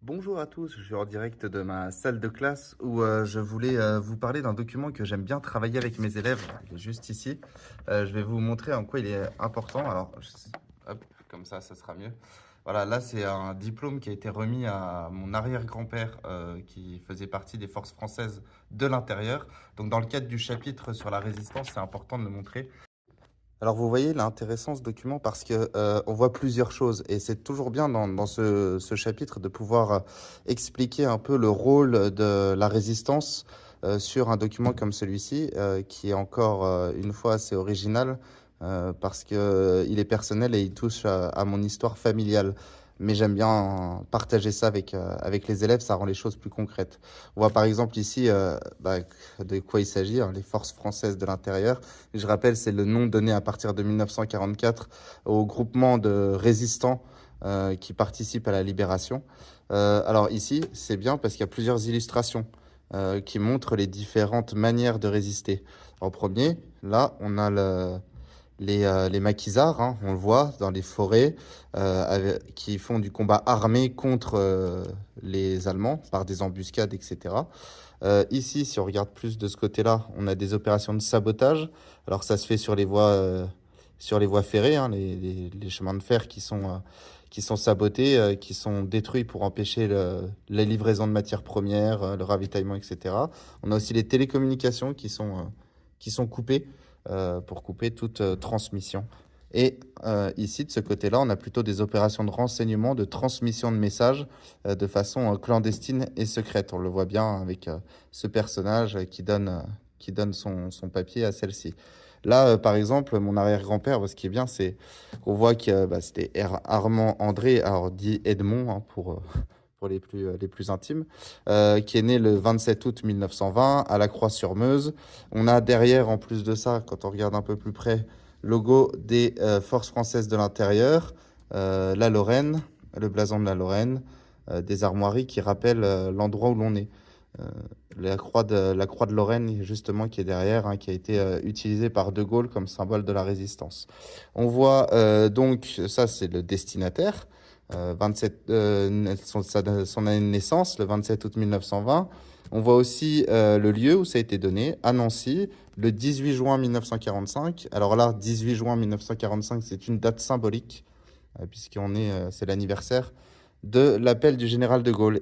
Bonjour à tous, je suis en direct de ma salle de classe où je voulais vous parler d'un document que j'aime bien travailler avec mes élèves. Il est juste ici. Je vais vous montrer en quoi il est important. Alors, hop, comme ça sera mieux. Voilà, là c'est un diplôme qui a été remis à mon arrière-grand-père qui faisait partie des forces françaises de l'intérieur. Donc dans le cadre du chapitre sur la résistance, c'est important de le montrer. Alors vous voyez, il est intéressant ce document parce que on voit plusieurs choses et c'est toujours bien dans ce chapitre de pouvoir expliquer un peu le rôle de la résistance sur un document comme celui-ci qui est encore une fois assez original parce que il est personnel et il touche à mon histoire familiale. Mais j'aime bien partager ça avec les élèves, ça rend les choses plus concrètes. On voit par exemple ici de quoi il s'agit, hein, les forces françaises de l'intérieur. Je rappelle, c'est le nom donné à partir de 1944 au groupement de résistants qui participent à la libération. Alors ici, c'est bien parce qu'il y a plusieurs illustrations qui montrent les différentes manières de résister. En premier, là, on a les maquisards, hein, on le voit dans les forêts, qui font du combat armé contre les Allemands par des embuscades, etc. Ici, si on regarde plus de ce côté-là, on a des opérations de sabotage. Alors ça se fait sur les voies ferrées, hein, les chemins de fer qui sont sabotés, qui sont détruits pour empêcher la livraison de matières premières, le ravitaillement, etc. On a aussi les télécommunications qui sont coupées pour couper toute transmission. Et ici, de ce côté-là, on a plutôt des opérations de renseignement, de transmission de messages de façon clandestine et secrète. On le voit bien avec ce personnage qui donne son papier à celle-ci. Là, par exemple, mon arrière-grand-père, ce qui est bien, c'est qu'on voit que c'était Armand André, alors dit Edmond pour les plus intimes, qui est né le 27 août 1920 à la Croix-sur-Meuse. On a derrière, en plus de ça, quand on regarde un peu plus près, logo des forces françaises de l'intérieur, la Lorraine, le blason de la Lorraine, des armoiries qui rappellent l'endroit où l'on est. Euh, la croix de Lorraine, justement, qui est derrière, hein, qui a été utilisée par De Gaulle comme symbole de la résistance. On voit donc, ça c'est le destinataire, 27, son année de naissance, le 27 août 1920. On voit aussi le lieu où ça a été donné, à Nancy, le 18 juin 1945. Alors là, 18 juin 1945, c'est une date symbolique, puisqu'on est, c'est l'anniversaire de l'appel du général de Gaulle.